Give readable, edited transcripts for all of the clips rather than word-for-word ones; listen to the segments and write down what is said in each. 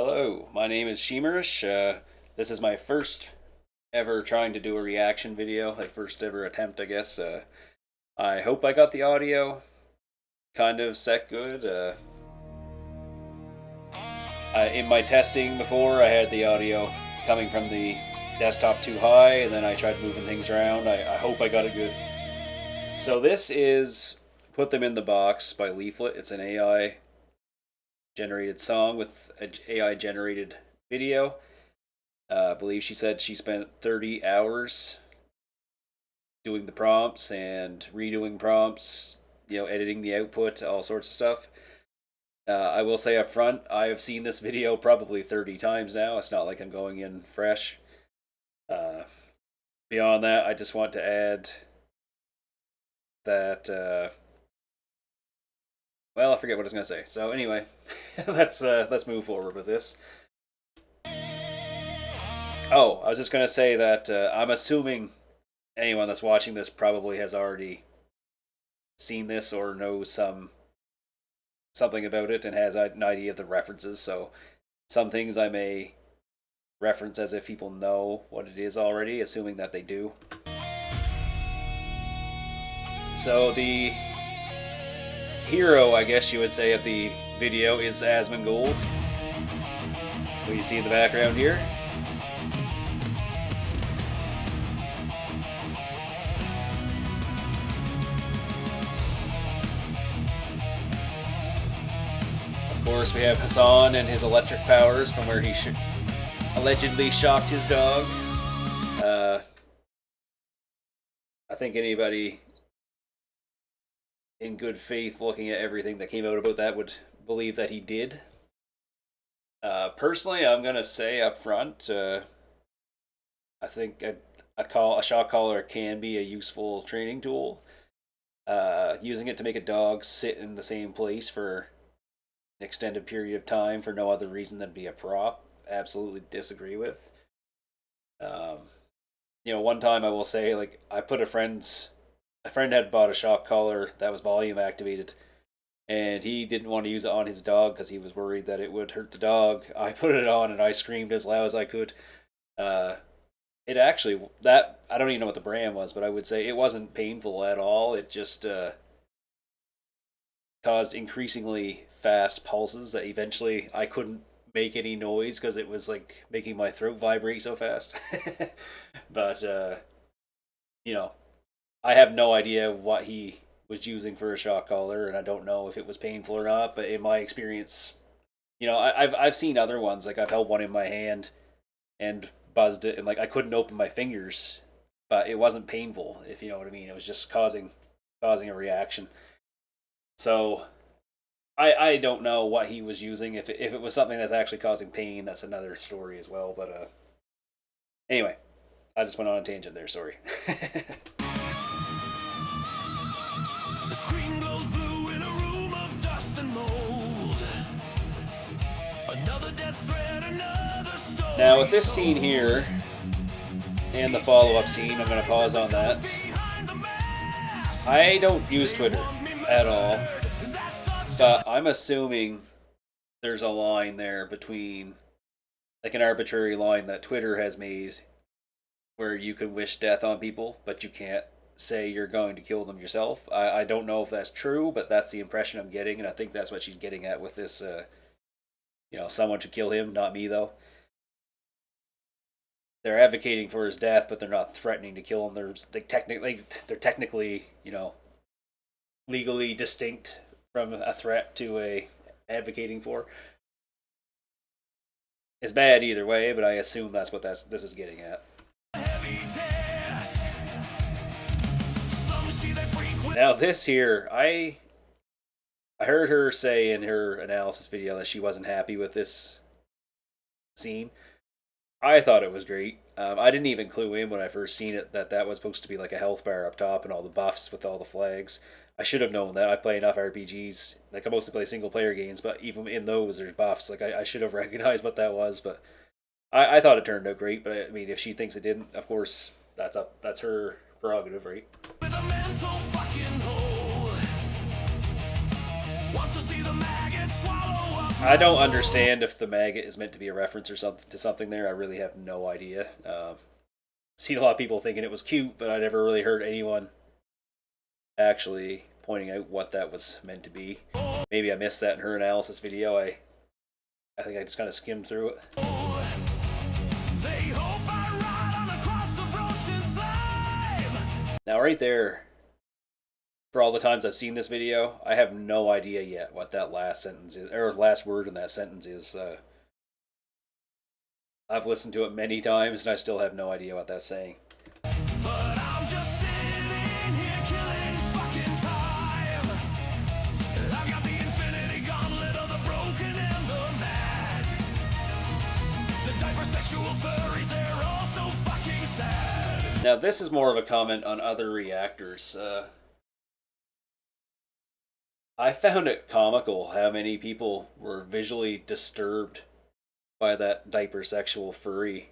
Hello, my name is Sheemerish. This is my first ever trying to do a reaction video, like first ever attempt, I guess. I hope I got the audio kind of set good. In my testing before, I had the audio coming from the desktop too high, and then I tried moving things around. I hope I got it good. So this is Put Them in the Box by Leaflit. It's an AI generated song with an AI generated video. I believe she said she spent 30 hours doing the prompts and redoing prompts, editing the output, all sorts of stuff. I will say up front, I have seen this video probably 30 times now. It's not like I'm going in fresh. Beyond that, I just want to add that well, I forget what I was going to say. So anyway, let's move forward with this. Oh, I was just going to say that I'm assuming anyone that's watching this probably has already seen this or knows something about it and has an idea of the references. So some things I may reference as if people know what it is already, assuming that they do. So the hero, I guess you would say, of the video is Asmongold, who you see in the background here. Of course, we have Hassan and his electric powers from where he allegedly shocked his dog. I think anybody in good faith looking at everything that came out about that would believe that he did. Personally, I'm going to say up front, I think a shock collar can be a useful training tool. Using it to make a dog sit in the same place for an extended period of time for no other reason than be a prop, absolutely disagree with. One time I will say, like, a friend had bought a shock collar that was volume activated, and he didn't want to use it on his dog because he was worried that it would hurt the dog. I put it on and I screamed as loud as I could. It actually, I don't even know what the brand was, but I would say it wasn't painful at all. It just caused increasingly fast pulses that eventually I couldn't make any noise because it was like making my throat vibrate so fast. But I have no idea what he was using for a shock collar, and I don't know if it was painful or not, but in my experience, I've seen other ones. Like, I've held one in my hand and buzzed it, and like I couldn't open my fingers, but it wasn't painful, if you know what I mean. It was just causing a reaction. So I don't know what he was using. If it was something that's actually causing pain, that's another story as well. But anyway, I just went on a tangent there, sorry. Now with this scene here, and the follow-up scene, I'm going to pause on that. I don't use Twitter at all, but I'm assuming there's a line there between, like an arbitrary line that Twitter has made, where you can wish death on people, but you can't say you're going to kill them yourself. I don't know if that's true, but that's the impression I'm getting, and I think that's what she's getting at with this, someone should kill him, not me though. They're advocating for his death, but they're not threatening to kill him. They're technically, legally distinct from a threat to a advocating for. It's bad either way, but I assume that's what this is getting at. Now this here, I heard her say in her analysis video that she wasn't happy with this scene. I thought it was great. I didn't even clue in when I first seen it that was supposed to be like a health bar up top and all the buffs with all the flags. I should have known that. I play enough RPGs. Like, I mostly play single player games, but even in those there's buffs. Like, I should have recognized what that was, but I thought it turned out great. But I mean, if she thinks it didn't, of course that's her prerogative, right? With a mental fucking hole. Wants to see the maggot swallow up I don't understand if the maggot is meant to be a reference or something to something there. I really have no idea. Seen a lot of people thinking it was cute, but I never really heard anyone actually pointing out what that was meant to be. Maybe I missed that in her analysis video. I think I just kind of skimmed through it. Now right there, for all the times I've seen this video, I have no idea yet what that last sentence is, or last word in that sentence is. I've listened to it many times and I still have no idea what that's saying. But I'm just sitting here killing fucking time. I've got the infinity gauntlet of the broken and the mad. The diapersexual furries, they're all so fucking sad. Now this is more of a comment on other reactors. I found it comical how many people were visually disturbed by that diapersexual furry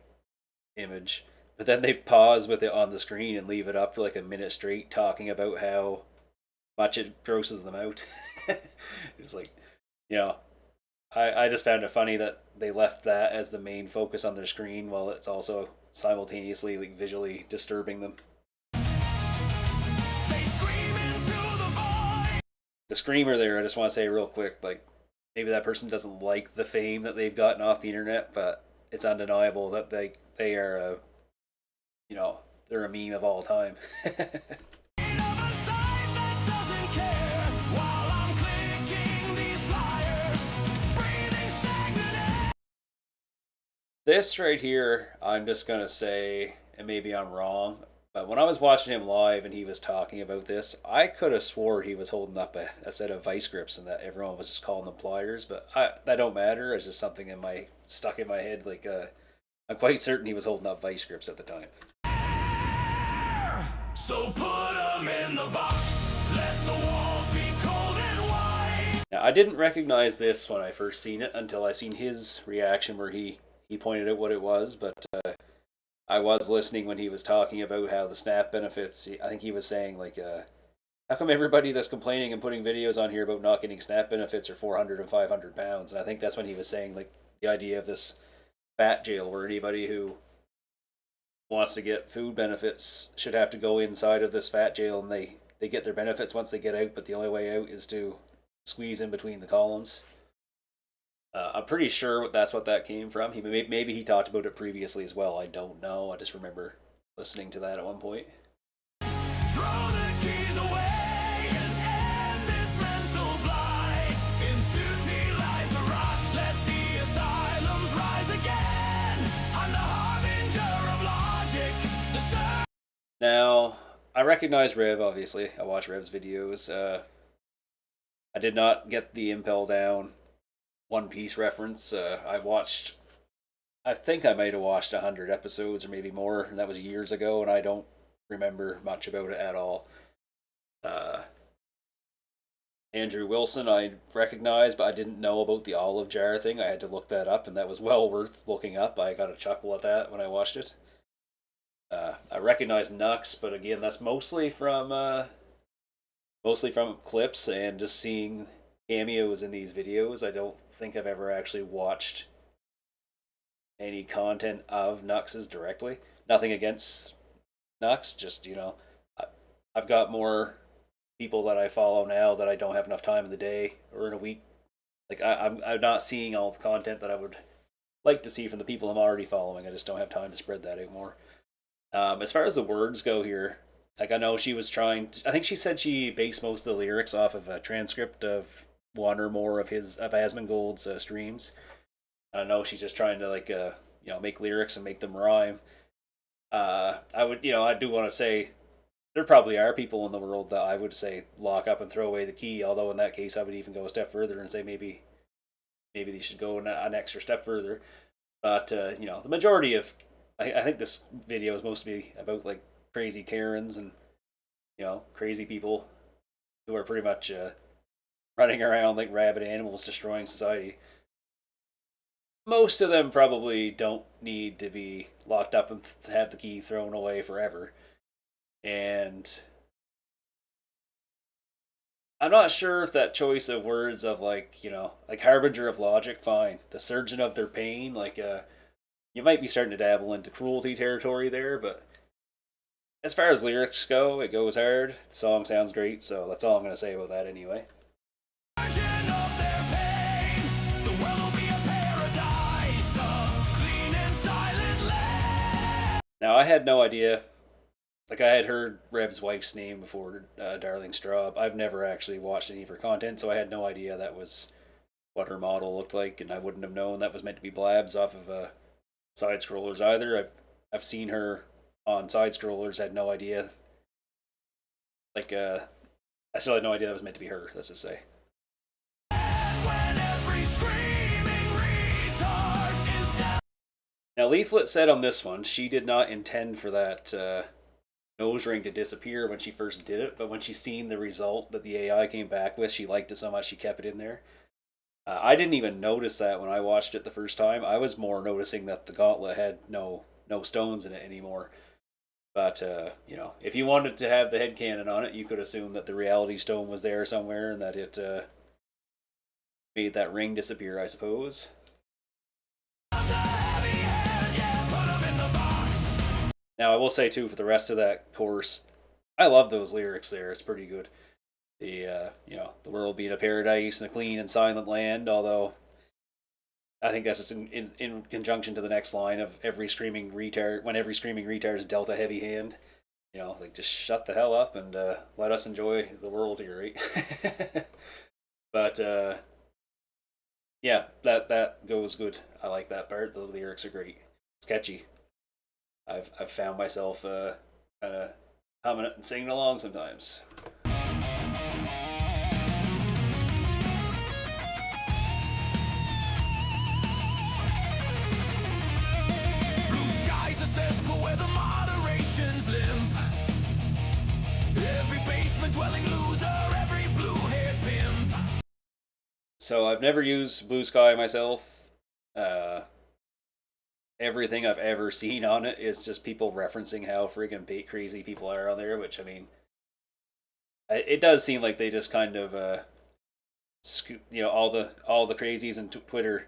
image, but then they pause with it on the screen and leave it up for like a minute straight talking about how much it grosses them out. It's like, I just found it funny that they left that as the main focus on their screen while it's also simultaneously like visually disturbing them. The screamer there, I just want to say real quick, like, maybe that person doesn't like the fame that they've gotten off the internet, but it's undeniable that they are, they're a meme of all time. This right here, I'm just going to say, and maybe I'm wrong, but when I was watching him live and he was talking about this, I could have swore he was holding up a set of vice grips and that everyone was just calling them pliers, but that don't matter. It's just something stuck in my head. Like, I'm quite certain he was holding up vice grips at the time. So put them in the box, let the walls be cold and white. Now, I didn't recognize this when I first seen it until I seen his reaction where he pointed out what it was, but I was listening when he was talking about how the SNAP benefits, I think he was saying, like, how come everybody that's complaining and putting videos on here about not getting SNAP benefits are 400 and 500 pounds? And I think that's when he was saying, like, the idea of this fat jail where anybody who wants to get food benefits should have to go inside of this fat jail and they get their benefits once they get out, but the only way out is to squeeze in between the columns. I'm pretty sure that's what that came from. Maybe he talked about it previously as well. I don't know. I just remember listening to that at one point. Throw the keys away and end this mental blight. Institutionalize the rot. Let the asylums rise again. I'm the harbinger of logic. Now, I recognize Rev, obviously. I watch Rev's videos. I did not get the Impel Down One Piece reference. I think I might have watched 100 episodes or maybe more, and that was years ago, and I don't remember much about it at all. Andrew Wilson I recognized, but I didn't know about the olive jar thing. I had to look that up, and that was well worth looking up. I got a chuckle at that when I watched it. I recognize Nux, but again, that's mostly from clips and just seeing cameos in these videos. I don't think I've ever actually watched any content of Nux's directly. Nothing against Nux, just, I've got more people that I follow now that I don't have enough time in the day or in a week. Like, I'm not seeing all the content that I would like to see from the people I'm already following. I just don't have time to spread that anymore. As far as the words go here, like, I know she was I think she said she based most of the lyrics off of a transcript of one or more of Asmongold's streams. I know she's just trying to, like, make lyrics and make them rhyme. I do want to say there probably are people in the world that I would say lock up and throw away the key, although in that case I would even go a step further and say maybe they should go an extra step further. But, the majority of, I think this video is mostly about, like, crazy Karens and, crazy people who are pretty much running around like rabid animals destroying society. Most of them probably don't need to be locked up and have the key thrown away forever. And I'm not sure if that choice of words of like, like harbinger of logic, fine. The surgeon of their pain, like you might be starting to dabble into cruelty territory there, but as far as lyrics go, it goes hard. The song sounds great, so that's all I'm gonna say about that anyway. Now I had no idea. Like I had heard Reb's wife's name before, Darling Straub. I've never actually watched any of her content, so I had no idea that was what her model looked like, and I wouldn't have known that was meant to be Blabs off of side scrollers either. I've seen her on side scrollers. Had no idea. Like I still had no idea that was meant to be her. Let's just say. Now Leaflit said on this one she did not intend for that nose ring to disappear when she first did it, but when she seen the result that the AI came back with, she liked it so much she kept it in there. I didn't even notice that when I watched it the first time. I was more noticing that the gauntlet had no stones in it anymore. But if you wanted to have the head headcanon on it, you could assume that the reality stone was there somewhere and that it made that ring disappear, I suppose. Now, I will say too, for the rest of that course, I love those lyrics there. It's pretty good. The world being a paradise and a clean and silent land. Although I think that's just in conjunction to the next line of every screaming retard when every screaming retard is dealt a heavy hand. Like just shut the hell up and let us enjoy the world here, right? But yeah, that goes good. I like that part. The lyrics are great. It's catchy. I've found myself kind of humming it and singing along sometimes. Blue skies a cesspool where the moderation's limp. Every basement dwelling loser, every blue-haired pimp. So I've never used Blue Sky myself. Everything I've ever seen on it is just people referencing how friggin' crazy people are on there, which I mean, it does seem like they just kind of all the crazies in Twitter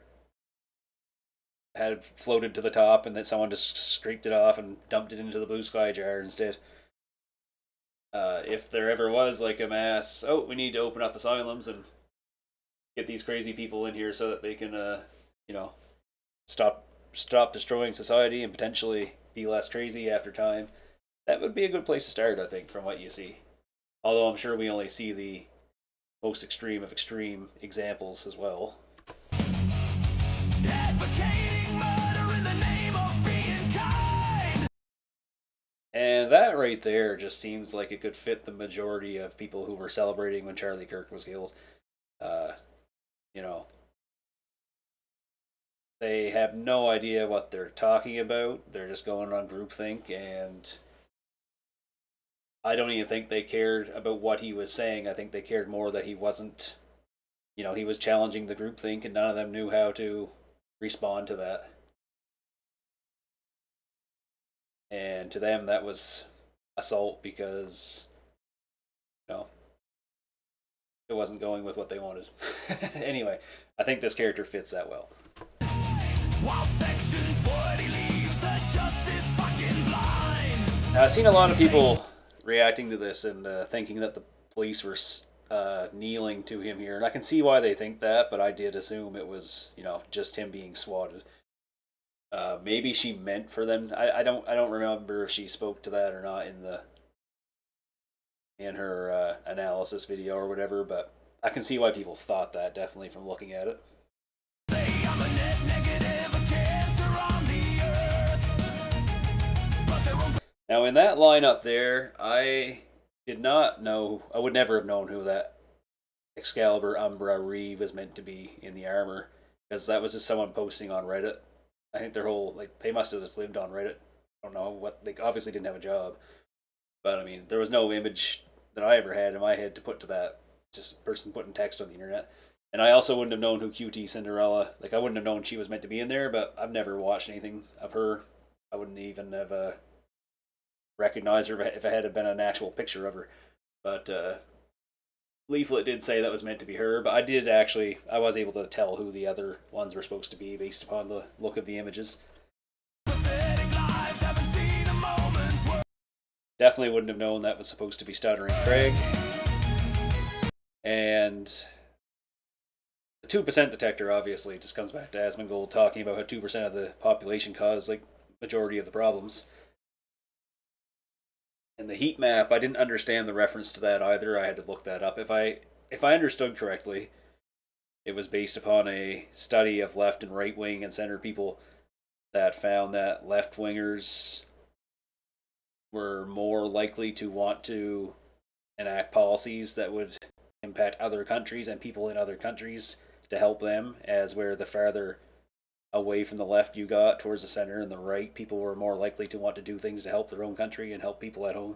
had floated to the top, and then someone just scraped it off and dumped it into the Blue Sky jar instead. If there ever was like a mass, oh, we need to open up asylums and get these crazy people in here so that they can, stop destroying society and potentially be less crazy after time. That would be a good place to start, I think, from what you see. Although I'm sure we only see the most extreme of extreme examples as well. Advocating murder in the name of being kind. And that right there just seems like it could fit the majority of people who were celebrating when Charlie Kirk was killed. Uh, you know, they have no idea what they're talking about. They're just going on groupthink, and I don't even think they cared about what he was saying. I think they cared more that he wasn't, he was challenging the groupthink, and none of them knew how to respond to that. And to them, that was assault because, you know, it wasn't going with what they wanted. Anyway, I think this character fits that well. While Section 20 leaves the justice fucking blind. Now, I've seen a lot of people reacting to this and thinking that the police were kneeling to him here, and I can see why they think that, but I did assume it was, just him being swatted. Maybe she meant for them. I don't remember if she spoke to that or not in her analysis video or whatever, but I can see why people thought that, definitely, from looking at it. Now, in that lineup there, I did not know, I would never have known who that Excalibur Umbra Reeve was meant to be in the armor, because that was just someone posting on Reddit. I think their whole, they must have just lived on Reddit. I don't know what, they obviously didn't have a job. But I mean, there was no image that I ever had in my head to put to that. Just a person putting text on the internet. And I also wouldn't have known who QT Cinderella, I wouldn't have known she was meant to be in there, but I've never watched anything of her. I wouldn't even have recognized her if it had been an actual picture of her. But Leaflit did say that was meant to be her, but I was able to tell who the other ones were supposed to be based upon the look of the images. Definitely wouldn't have known that was supposed to be Stuttering Craig. And the 2% detector obviously just comes back to Asmongold talking about how 2% of the population cause like majority of the problems. And the heat map, I didn't understand the reference to that either. I had to look that up. If I understood correctly, it was based upon a study of left and right wing and center people that found that left wingers were more likely to want to enact policies that would impact other countries and people in other countries to help them, as where the farther away from the left you got towards the center and the right, people were more likely to want to do things to help their own country and help people at home.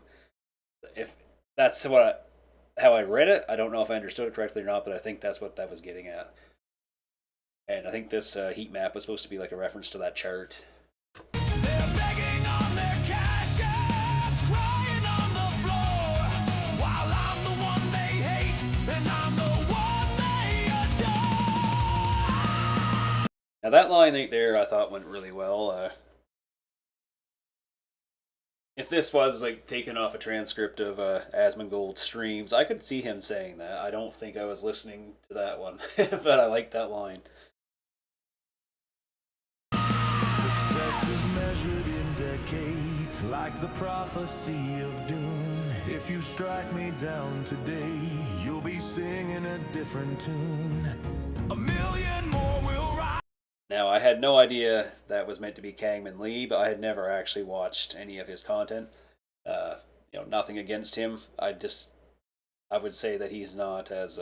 If that's how I read it, I don't know if I understood it correctly or not, but I think that's what that was getting at. And I think this heat map was supposed to be like a reference to that chart. Now that line right there I thought went really well. If this was like taken off a transcript of Asmongold's streams, I could see him saying that. I don't think I was listening to that one, but I liked that line. Success is measured in decades, like the prophecy of doom. If you strike me down today, you'll be singing a different tune. A million more will rise. Now, I had no idea that was meant to be Kangman Lee, but I had never actually watched any of his content. Nothing against him. I would say that he's not as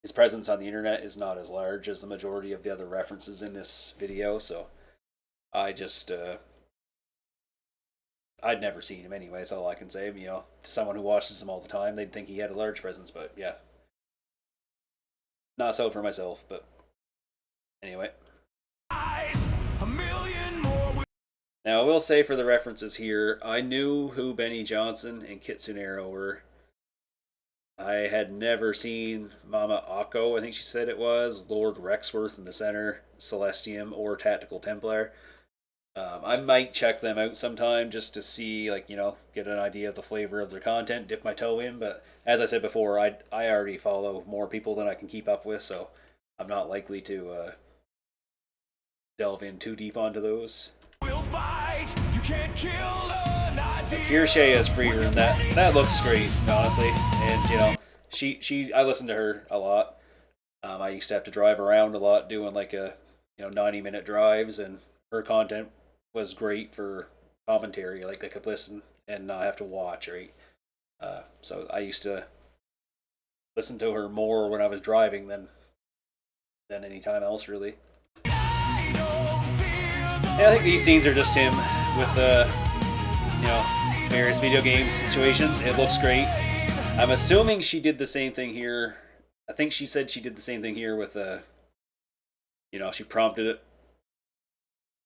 his presence on the internet is not as large as the majority of the other references in this video. So, I just I'd never seen him anyway. That's all I can say. To someone who watches him all the time, they'd think he had a large presence, but yeah, not so for myself, but. Anyway. Now, I will say for the references here, I knew who Benny Johnson and Kitsunero were. I had never seen Mama Akko, I think she said it was, Lord Rexworth in the center, Celestium, or Tactical Templar. I might check them out sometime just to see, get an idea of the flavor of their content, dip my toe in, but as I said before, I already follow more people than I can keep up with, so I'm not likely to delve in too deep onto those. We'll fight. You can't kill an idea. Kirshe as free room, that looks great, honestly. And I listen to her a lot. I used to have to drive around a lot doing 90-minute drives, and her content was great for commentary. Like, I could listen and not have to watch, right? So I used to listen to her more when I was driving than any time else, really. Yeah, I think these scenes are just him with various video game situations. It looks great. I'm assuming she did the same thing here. I think she said she did the same thing here with she prompted it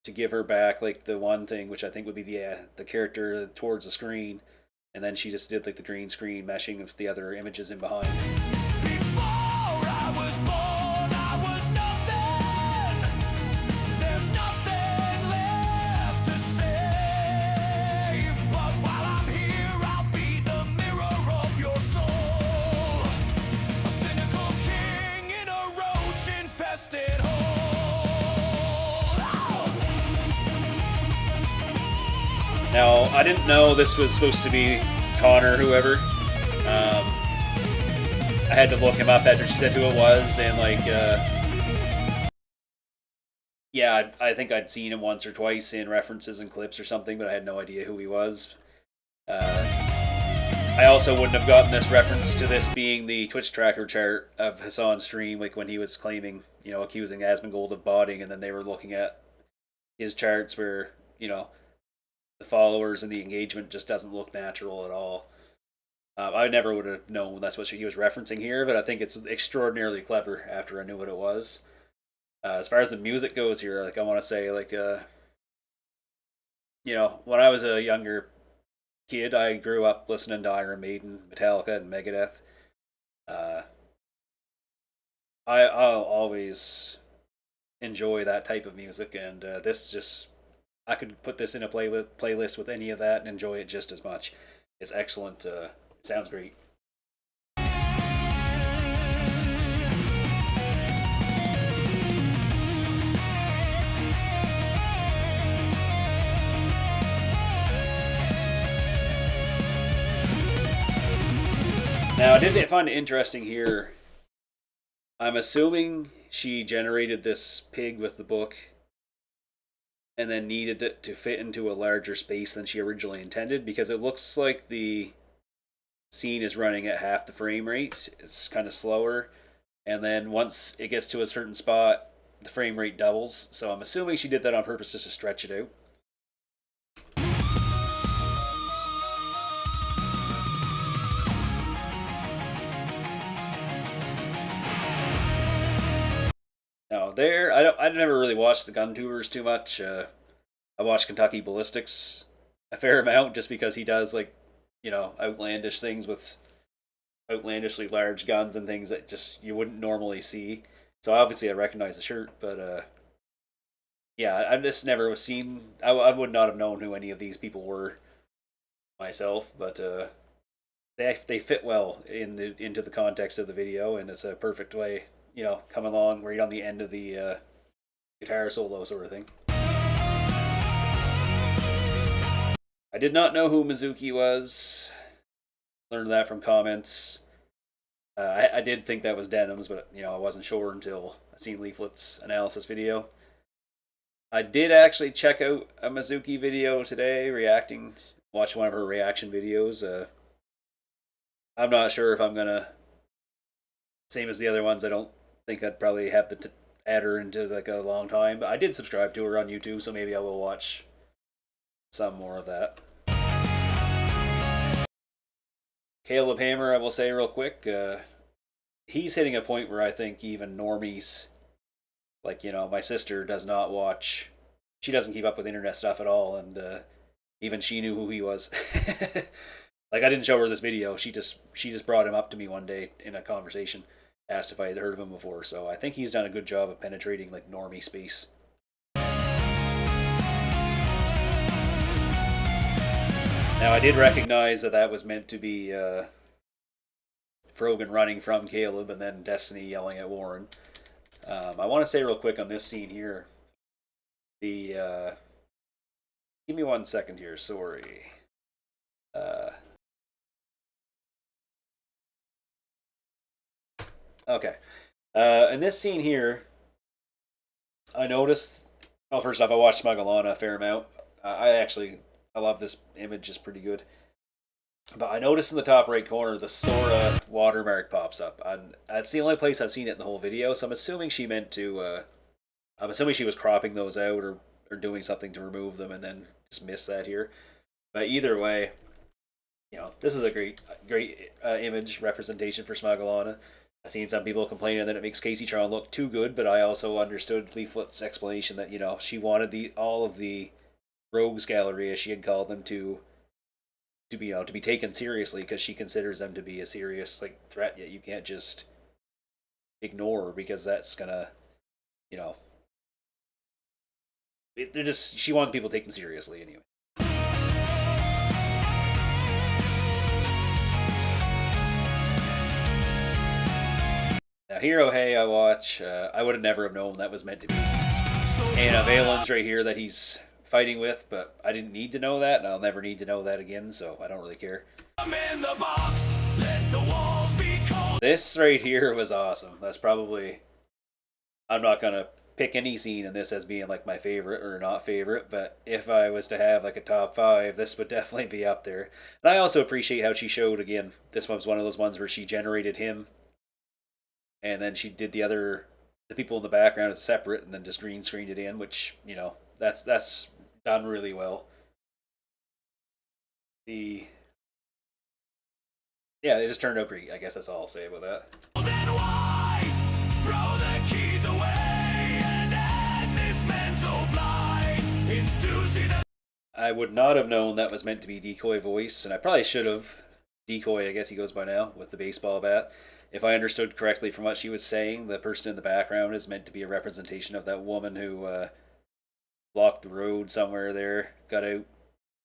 to give her back the one thing, which I think would be the character towards the screen, and then she just did the green screen meshing of the other images in behind. Before I was born, I was nothing. There's nothing left to save. But while I'm here, I'll be the mirror of your soul. A cynical king in a roach-infested hole. Now, I didn't know this was supposed to be Connor, whoever. I had to look him up after she said who it was, and I think I'd seen him once or twice in references and clips or something, but I had no idea who he was. I also wouldn't have gotten this reference to this being the Twitch tracker chart of Hassan's stream, when he was claiming, accusing Asmongold of botting, and then they were looking at his charts where, the followers and the engagement just doesn't look natural at all. I never would have known that's what he was referencing here, but I think it's extraordinarily clever after I knew what it was. As far as the music goes here, I want to say, when I was a younger kid, I grew up listening to Iron Maiden, Metallica, and Megadeth. Uh, I'll always enjoy that type of music, and this just I could put this in a playlist with any of that and enjoy it just as much. It's excellent. It sounds great. Now, I did find it interesting here. I'm assuming she generated this pig with the book and then needed it to fit into a larger space than she originally intended, because it looks like the scene is running at half the frame rate. It's kind of slower, and then once it gets to a certain spot, the frame rate doubles. So I'm assuming she did that on purpose just to stretch it out. Now there, I never really watched the gun tubers too much. I watched Kentucky Ballistics a fair amount just because he does, like, outlandish things with outlandishly large guns and things that just you wouldn't normally see. So obviously I recognize the shirt, but yeah, I just never was seen. I would not have known who any of these people were myself, but they fit well into the context of the video, and it's a perfect way, come along right on the end of the guitar solo sort of thing. I did not know who Mizuki was. Learned that from comments. I did think that was Denims, but I wasn't sure until I seen Leaflit's analysis video. I did actually check out a Mizuki video today, watch one of her reaction videos. I'm not sure if I'm gonna, same as the other ones, I don't think I'd probably have to add her into like a long time, but I did subscribe to her on YouTube, so maybe I will watch some more of that. Caleb Hammer, I will say real quick, he's hitting a point where I think even normies, like, my sister does not watch, she doesn't keep up with internet stuff at all, and even she knew who he was. Like, I didn't show her this video, she just brought him up to me one day in a conversation, asked if I had heard of him before, so I think he's done a good job of penetrating, like, normie space. Now, I did recognize that was meant to be Frogan running from Caleb and then Destiny yelling at Warren. I want to say real quick on this scene here, give me 1 second here, sorry. Okay. In this scene here, I noticed, well, first off, I watched Smugglana a fair amount. I love this image, it's pretty good. But I noticed in the top right corner, the Sora watermark pops up. And that's the only place I've seen it in the whole video, so I'm assuming she meant to, I'm assuming she was cropping those out or doing something to remove them and then just missed that here. But either way, this is a great image representation for Smugglana. I've seen some people complaining that it makes Casey Tron look too good, but I also understood Leaflet's explanation that, she wanted all of the rogues gallery, as she had called them, to be taken seriously, because she considers them to be a serious, like, threat. Yet you can't just ignore her, because that's gonna, she wanted people taken seriously anyway. Now, Hero Hey, I watch. I would have never have known that was meant to be Anna Valen's right here that he's fighting with, but I didn't need to know that, and I'll never need to know that again, so I don't really care. I'm in the box, let the walls be cold. This right here was awesome. That's probably, I'm not gonna pick any scene in this as being like my favorite or not favorite, but if I was to have like a top 5, this would definitely be up there. And I also appreciate how she showed, again, this one was one of those ones where she generated him, and then she did the people in the background as separate, and then just green screened it in, which, that's done really well. Yeah, it just turned out great. I guess that's all I'll say about that. I would not have known that was meant to be Decoy voice, and I probably should have. Decoy, I guess he goes by now, with the baseball bat. if I understood correctly from what she was saying, the person in the background is meant to be a representation of that woman who blocked the road somewhere there, got out,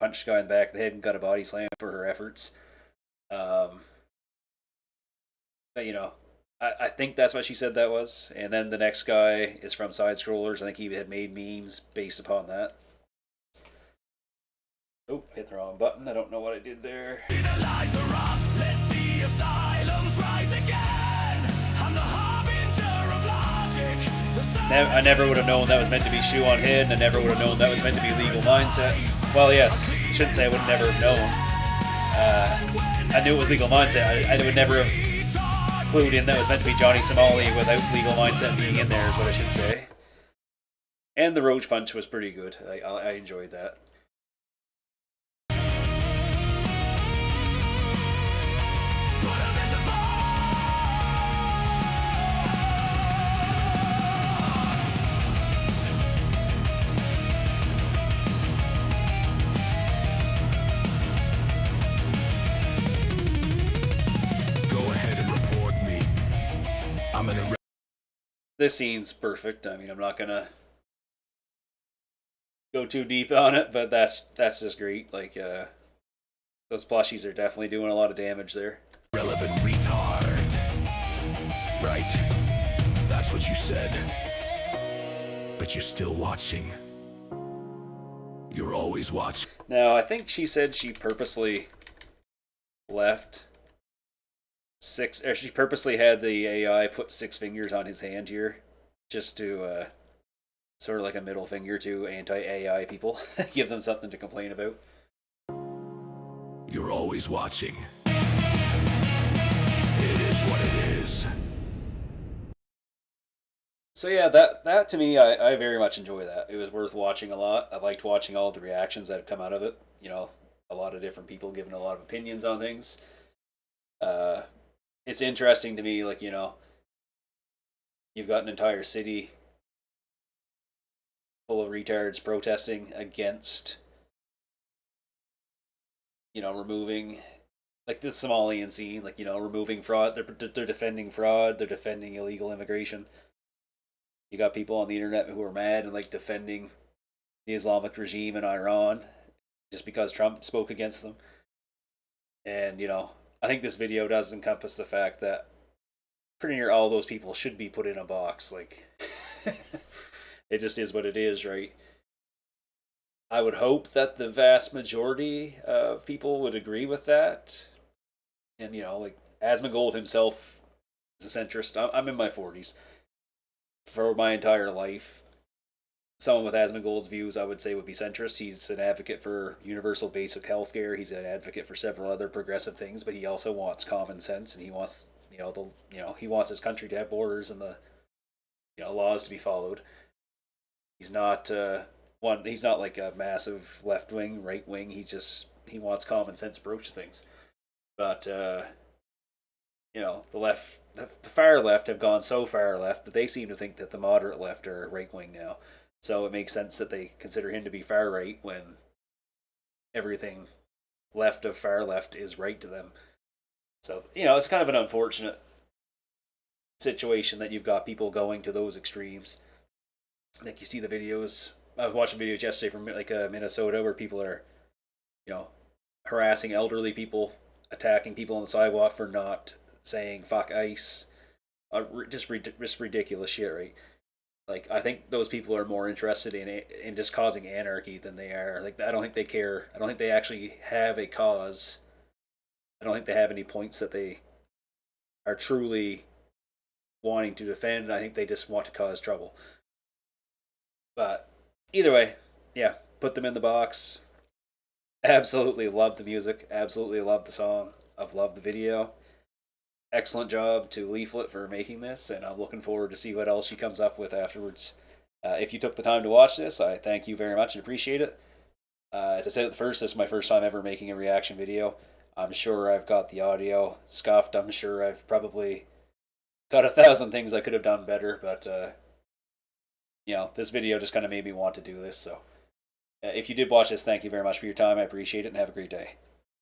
punched the guy in the back of the head, and got a body slam for her efforts. Um, but, I think that's what she said that was. And then the next guy is from Side Scrollers. I think he had made memes based upon that. Oh, hit the wrong button. I don't know what I did there. I never would have known that was meant to be Shoe on Head, and I never would have known that was meant to be Legal Mindset. Well, yes, I shouldn't say I would have never have known. I knew it was Legal Mindset. I would never have clued in that it was meant to be Johnny Somali without Legal Mindset being in there, is what I should say. And the Roach Punch was pretty good. I enjoyed that. This scene's perfect. I mean, I'm not gonna go too deep on it, but that's just great. Like, those plushies are definitely doing a lot of damage there. Relevant retard. Right. That's what you said. But you're still watching. You're always watching. Now, I think she said she purposely left she purposely had the AI put 6 fingers on his hand here, just to sort of like a middle finger to anti-AI people, give them something to complain about. You're always watching. It is what it is. So yeah, that to me, I very much enjoy that. It was worth watching a lot. I liked watching all the reactions that have come out of it. A lot of different people giving a lot of opinions on things. It's interesting to me, like, you've got an entire city full of retards protesting against, removing, like, the Somalian scene, like, removing fraud. They're defending fraud. They're defending illegal immigration. You got people on the internet who are mad and, like, defending the Islamic regime in Iran just because Trump spoke against them. And, I think this video does encompass the fact that pretty near all those people should be put in a box. Like, it just is what it is, right? I would hope that the vast majority of people would agree with that. And, like, Asmongold himself is a centrist. I'm in my 40s. For my entire life, someone with Asmongold's views, I would say, would be centrist. He's an advocate for universal basic health care. He's an advocate for several other progressive things, but he also wants common sense, and he wants, he wants his country to have borders and the, laws to be followed. He's not he's not like a massive left wing, right wing. He wants common sense approach to things. But the far left have gone so far left that they seem to think that the moderate left are right wing now. So it makes sense that they consider him to be far right when everything left of far left is right to them. So, it's kind of an unfortunate situation that you've got people going to those extremes. Like, you see the videos. I was watching videos yesterday from Minnesota where people are, harassing elderly people, attacking people on the sidewalk for not saying fuck ICE. Just ridiculous shit, right? Like, I think those people are more interested in just causing anarchy than they are. Like, I don't think they care. I don't think they actually have a cause. I don't think they have any points that they are truly wanting to defend. I think they just want to cause trouble. But either way, yeah, put them in the box. Absolutely love the music. Absolutely love the song. I've loved the video. Excellent job to Leaflit for making this, and I'm looking forward to see what else she comes up with afterwards. If you took the time to watch this, I thank you very much and appreciate it. As I said at the first, this is my first time ever making a reaction video. I'm sure I've got the audio scuffed. I'm sure I've probably got 1,000 things I could have done better, but this video just kind of made me want to do this. So if you did watch this, thank you very much for your time. I appreciate it, and have a great day.